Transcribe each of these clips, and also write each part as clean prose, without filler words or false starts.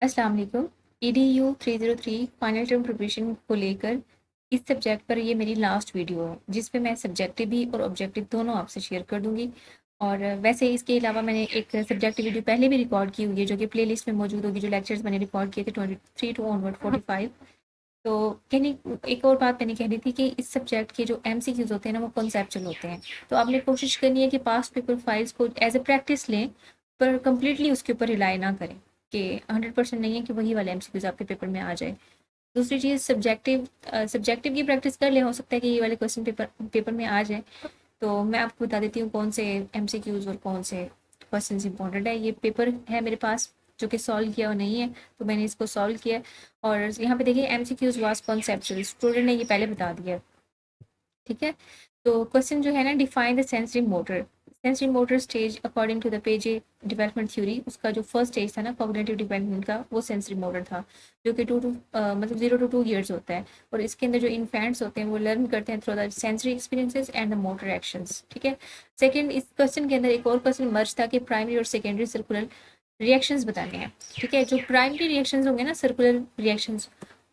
अस्सलाम वालेकुम। EDU 303 final term preparation को लेकर इस सब्जेक्ट पर ये मेरी लास्ट वीडियो है, जिस पे मैं सब्जेक्टिव भी और ऑब्जेक्टिव दोनों आपसे शेयर कर दूंगी। और वैसे इसके अलावा मैंने एक सब्जेक्टिव वीडियो पहले भी रिकॉर्ड की हुई है, जो कि प्लेलिस्ट में मौजूद होगी, जो लेक्चर्स मैंने रिकॉर्ड किए थे 23 टू ऑनवर्ड 45। तो कहनी एक और बात मैंने कहनी थी कि इस सब्जेक्ट के जो MCQs होते हैं ना, वो कॉन्सेप्चुअल होते हैं। तो आपने कोशिश करनी है कि पास्ट पेपर फाइल्स को एज ए प्रैक्टिस लें, पर कम्प्लीटली उसके ऊपर रिलाई ना करें कि 100% नहीं है कि वही वाले MCQs आपके पेपर में आ जाए। दूसरी चीज़, सब्जेक्टिव की प्रैक्टिस कर ले, हो सकता है कि ये वाले क्वेश्चन पेपर में आ जाए। तो मैं आपको बता देती हूँ कौन से MCQs और कौन से क्वेश्चन इंपॉर्टेंट है। ये पेपर है मेरे पास जो कि सॉल्व किया हुआ नहीं है, तो मैंने इसको सॉल्व किया। और यहाँ पे देखिए MCQs वाज कॉन्सेप्चुअल, स्टूडेंट ने ये पहले बता दिया। ठीक है, तो क्वेश्चन जो है ना, define the sensory motor stage according to the पेजे डेवलपमेंट थ्योरी। उसका जो फर्स्ट स्टेज था ना कॉग्निटिव डेवलपमेंट का, वो सेंसरी मोटर था, जो कि मतलब 0 to 2 years होता है। और इसके अंदर जो इन्फेंट्स होते हैं वो लर्न करते हैं through the sensory experiences and the motor actions. ठीक है। सेकंड, इस क्वेश्चन के अंदर एक और क्वेश्चन मर्ज था कि प्राइमरी और सेकेंडरी सर्कुलर रिएक्शंस बताने हैं। ठीक है, जो प्राइमरी रिएक्शंस होंगे ना, सर्कुलर रिएक्शंस,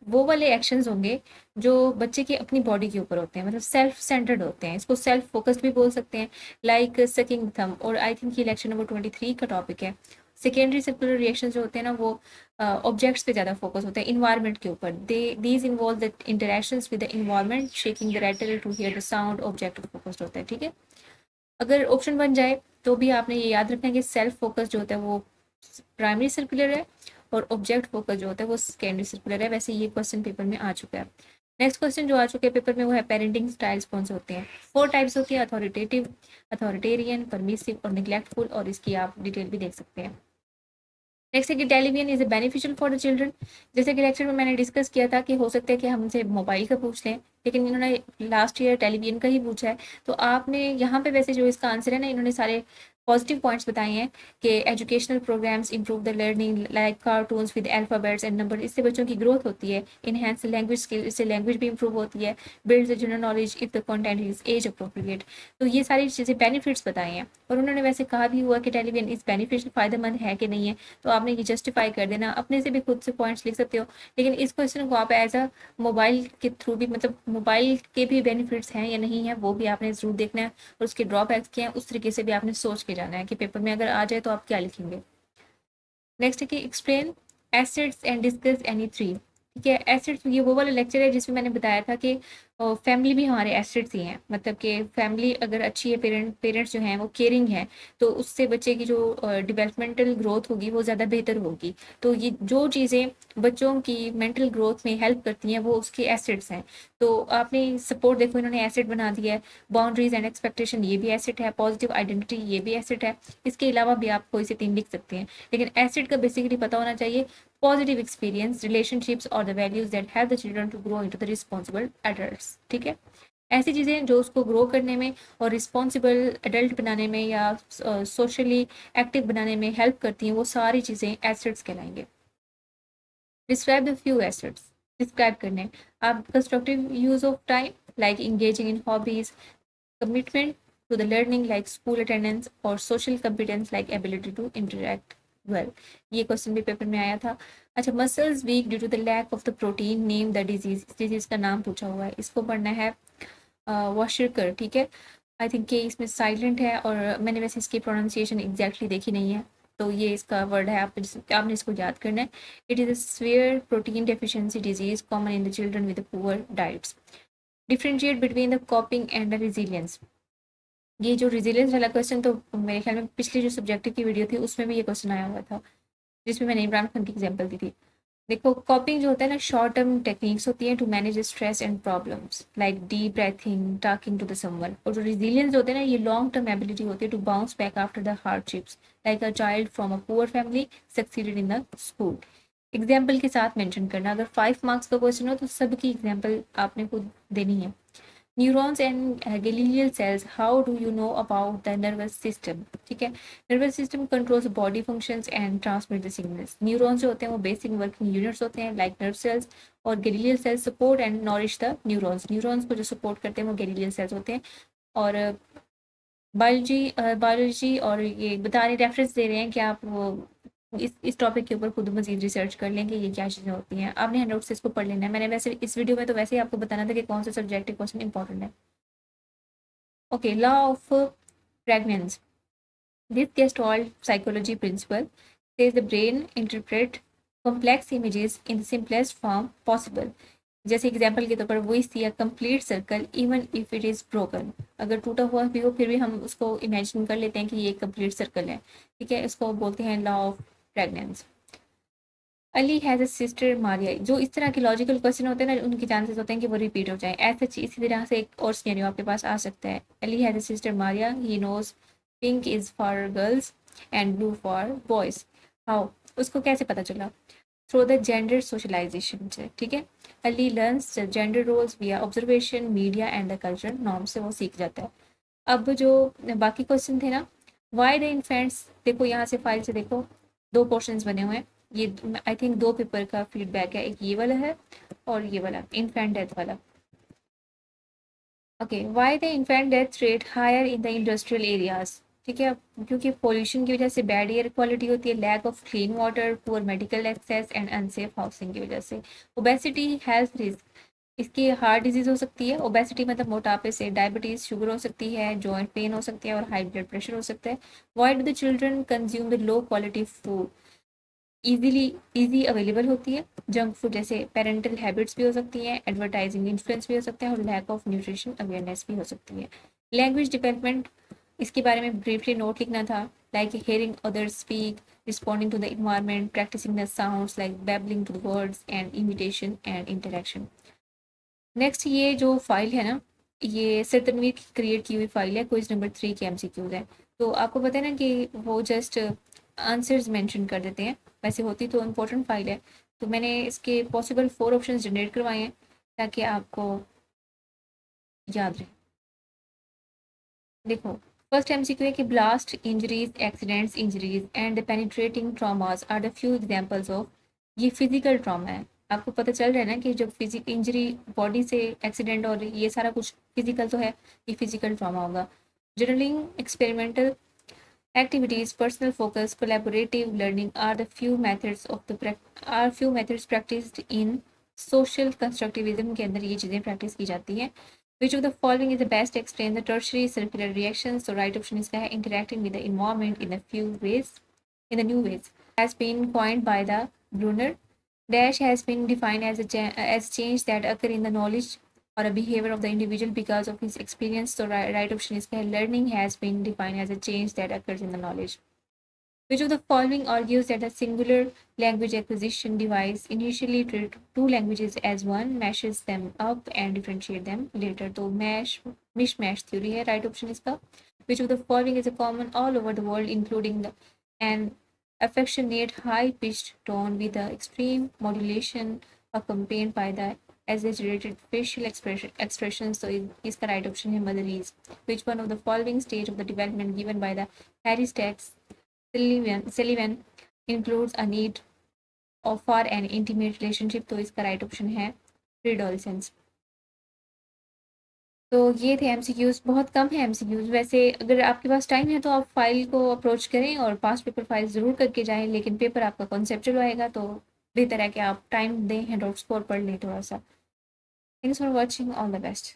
वो वाले एक्शंस होंगे जो बच्चे की अपनी बॉडी के ऊपर होते हैं, मतलब सेल्फ सेंटर्ड होते हैं। इसको सेल्फ फोकस्ड भी बोल सकते हैं, लाइक सकिंग थंब। और आई थिंक ये लेक्चर नंबर 23 का टॉपिक है। सेकेंडरी सर्कुलर रिएक्शन जो होते हैं ना, वो ऑब्जेक्ट्स पे ज़्यादा फोकस होते हैं, इन्वायरमेंट के ऊपर। These involve the interactions with the environment, shaking the rattle to hear the sound, object focused होता है। ठीक है, अगर ऑप्शन बन जाए तो भी आपने ये याद रखना है कि सेल्फ फोकस जो होता है वो प्राइमरी सर्कुलर है, और ऑब्जेक्ट फोकस जो होता है वो सेकेंडरी सर्कुलर है। वैसे ये क्वेश्चन पेपर में आ चुका है। नेक्स्ट क्वेश्चन जो आ चुके हैं पेपर में, वो है पेरेंटिंग स्टाइल्स कौन से होते हैं। 4 टाइप्स होती है, अथॉरिटेटिव, अथॉरिटेरियन, परमिसिव और निग्लेक्टफुल। और इसकी आप डिटेल भी देख सकते हैं। नेक्स्ट है कि television is a beneficial for the children. जैसे कि लेक्चर में मैंने डिस्कस किया था कि हो सकता है कि हमसे मोबाइल का पूछ लें, लेकिन इन्होंने लास्ट ईयर टेलीविजन का ही पूछा है। तो आपने यहाँ पे वैसे जो इसका आंसर है ना, इन्होंने सारे पॉजिटिव पॉइंट्स बताए हैं कि educational programs improve the learning, like cartoons with alphabets and number. इससे बच्चों की ग्रोथ होती है। इनहेंस लैंग्वेज स्किल, इससे लैंग्वेज भी इंप्रूव होती है। Build the general knowledge if the content is age appropriate. तो ये सारी चीज़ें बेनिफिट्स बताए हैं। और उन्होंने वैसे कहा भी हुआ कि टेलीविजन इस बेनिफिशियल, फायदेमंद है कि नहीं है। तो आपने ये जस्टिफाई कर देना, अपने से भी खुद से पॉइंट्स लिख सकते हो। लेकिन इस क्वेश्चन को आप एज अ मोबाइल के थ्रू भी, मतलब मोबाइल के भी बेनिफिट्स हैं या नहीं है, वो भी आपने ज़रूर देखना है। और उसके ड्रॉबैक्स क्या हैं, उस तरीके से भी आपने सोच के जाना है कि पेपर में अगर आ जाए तो आप क्या लिखेंगे। नेक्स्ट है कि explain assets and discuss any three. ठीक है, एसेट्स ये वो वाला लेक्चर है जिसमें मैंने बताया था कि फैमिली भी हमारे एसेट्स ही हैं। मतलब कि फैमिली अगर अच्छी है, पेरेंट्स जो हैं वो केयरिंग है, तो उससे बच्चे की जो डेवलपमेंटल ग्रोथ होगी वो ज़्यादा बेहतर होगी। तो ये जो चीज़ें बच्चों की मेंटल ग्रोथ में हेल्प करती हैं वो उसके एसेट्स हैं। तो आपने सपोर्ट देखो, इन्होंने एसेट बना दिया है। बाउंड्रीज एंड एक्सपेक्टेशन, ये भी एसेट है। पॉजिटिव आइडेंटिटी, ये भी एसेट है। इसके अलावा भी आप कोई से 3 लिख सकते हैं, लेकिन एसिड का बेसिकली पता होना चाहिए। पॉजिटिव एक्सपीरियंस, रिलेशनशिप्स और the values that help the children to grow into the responsible adults. ठीक है, ऐसी चीज़ें जो उसको ग्रो करने में और रिस्पॉन्सिबल एडल्ट बनाने में या सोशली एक्टिव बनाने में हेल्प करती हैं, वो सारी चीज़ें एसिड्स कहलाएंगे। Describe the few acids, describe करने। आप constructive use of time, like engaging in hobbies, commitment to the learning like school attendance, और social competence like ability to interact well। ये क्वेश्चन भी पेपर में आया था। अच्छा, muscles weak due to the lack of the protein, name the disease. इस disease का नाम पूछा हुआ है, इसको पढ़ना है वॉशरकर। ठीक है, आई थिंक कि इसमें साइलेंट है, और मैंने वैसे इसकी प्रोनाउंसिएशन एग्जैक्टली देखी नहीं है। तो ये इसका वर्ड है, आपने इसको याद करना है। It is a severe protein deficiency disease common in the children with poor diets. Differentiate between the कॉपिंग and the resilience. ये जो रेजिलियंस वाला क्वेश्चन, तो मेरे ख्याल में पिछली जो सब्जेक्टिव की वीडियो थी उसमें भी ये क्वेश्चन आया हुआ था, जिसमें मैंने इमरान खान की एग्जांपल दी थी। देखो, कॉपिंग जो होता है ना, शॉर्ट टर्म टेक्निक्स होती हैं to manage stress and problems, like deep breathing, talking to the someone. और जो रेजिलियंस होते हैं ना, ये लॉन्ग टर्म एबिलिटी होती है to bounce back after the hardships, like a child from a poor family succeeded in the school. Example के साथ मेंशन करना। अगर 5 मार्क्स का क्वेश्चन हो तो सबकी एग्जाम्पल आपने खुद देनी है। Neurons and glial cells, how do you know about the nervous system. ठीक है, nervous system controls body functions and transmit the signals. Neurons जो होते हैं वो बेसिक वर्किंग यूनिट्स होते हैं, लाइक नर्व सेल्स। और glial cells support and nourish the neurons. Neurons को जो सपोर्ट करते हैं वो गैलिलियल सेल्स होते हैं। और बायोलॉजी और ये बता रहे, रेफरेंस दे रहे हैं कि आप वो इस टॉपिक के ऊपर खुद मज़ीद रिसर्च कर लें कि ये क्या चीज़ें होती हैं। आपने हैंडआउट से इसको पढ़ लेना है। मैंने वैसे इस वीडियो में तो वैसे ही आपको बताना था कि कौन सा सब्जेक्टिव क्वेश्चन इंपॉर्टेंट है। Okay, law of pregnance, this gestalt psychology principle says the brain interpret complex images in the simplest form possible. जैसे एग्जाम्पल के तौर पर we see a complete circle even if it is broken, अगर टूटा हुआ भी हो फिर भी हम उसको इमेजिन कर लेते हैं कि ये कंप्लीट सर्कल है। ठीक है, इसको बोलते हैं law of pregnance. Ali has a sister Maria, जो इस तरह के लॉजिकल क्वेश्चन होते हैं ना, उनके चांसेस होते हैं कि वो रिपीट हो जाए। ऐसे इसी तरह से एक और सिनेरियो आपके पास आ सकता है। Ali has a sister Maria, he knows pink is for girls and blue for boys. How, उसको कैसे पता चला? थ्रू द जेंडर सोशलाइजेशन से। ठीक है, अली लर्न्स जेंडर रोल्स विया observation, media and the culture norm से वो सीख जाता है। अब जो बाकी क्वेश्चन थे ना, वाई द इन्फेंट्स, देखो यहाँ से फाइल से देखो, दो पोर्शंस बने हुए हैं। ये आई थिंक दो पेपर का फीडबैक है, एक ये वाला है और ये वाला इन्फेंट डेथ वाला। Okay, why the infant death rate higher in the industrial areas. ठीक है, क्योंकि पोल्यूशन की वजह से बैड एयर क्वालिटी होती है, lack of clean water, poor medical access and unsafe housing की वजह से। ओबेसिटी, हेल्थ रिस्क, इसकी हार्ट डिजीज हो सकती है। ओबेसिटी मतलब मोटापे से, डायबिटीज, शुगर हो सकती है, जॉइंट पेन हो सकती है और हाई ब्लड प्रेशर हो सकता है। Why do the children consume the low quality food, easy available होती है। जंक फूड जैसे पेरेंटल हैबिट्स भी हो सकती हैं, एडवर्टाइजिंग इन्फ्लुएंस भी हो सकता है और लैक ऑफ न्यूट्रिशन अवेयरनेस भी हो सकती है। लैंग्वेज डेवलपमेंट, इसके बारे में ब्रीफली नोट लिखना था, like hearing others speak, responding to the environment, practicing the sounds like babbling to the words and imitation and interaction. Next, ये जो फाइल है ना, ये सर तनवीर की क्रिएट की हुई फाइल है, क्विज नंबर 3 के एमसीक्यूज है। तो आपको पता है ना कि वो जस्ट आंसर्स मेंशन कर देते हैं, वैसे होती तो इम्पोर्टेंट फाइल है। तो मैंने इसके पॉसिबल 4 ऑप्शंस जनरेट करवाए हैं ताकि आपको याद रहे। देखो, फर्स्ट एमसीक्यू है कि blast injuries, accidents injuries and the penetrating traumas are the few examples of, ये फिजिकल ट्रॉमा है। आपको पता चल रहा है ना कि जब फिजिक इंजरी बॉडी से एक्सीडेंट और ये सारा कुछ फिजिकल तो है, ये फिजिकल ट्रॉमा होगा। Journaling, experimental activities, personal focus, collaborative learning are the few methods practiced in social constructivism के अंदर ये चीज़ें प्रैक्टिस की जाती हैं। Which of the following is the best to explain the tertiary circular reactions? So right option इसका है interacting with the environment in the new ways has been coined by the Brunner. Dash has been defined as change that occur in the knowledge or a behavior of the individual because of his experience. So right option is learning has been defined as a change that occurs in the knowledge. Which of the following argues that a singular language acquisition device initially treats two languages as one, mashes them up and differentiate them later? तो mishmash theory है right option इसका. Which of the following is a common all over the world including an affectionate high-pitched tone with the extreme modulation accompanied by the exaggerated facial expressions? So इसका right option है motherese. Which one of the following stage of the development given by the Harry Stacks Sullivan includes a need for an intimate relationship? तो इसका right option है pre-adolescence. तो ये थे MCQs, बहुत कम है एमसीक्यूज। वैसे अगर आपके पास टाइम है तो आप फाइल को अप्रोच करें और पास्ट पेपर फाइल ज़रूर करके जाएं, लेकिन पेपर आपका कॉन्सेप्चुअल आएगा तो बेहतर है कि आप टाइम दें, हैंड आउट स्कोर पढ़ लें थोड़ा सा। Thanks for watching, all the best.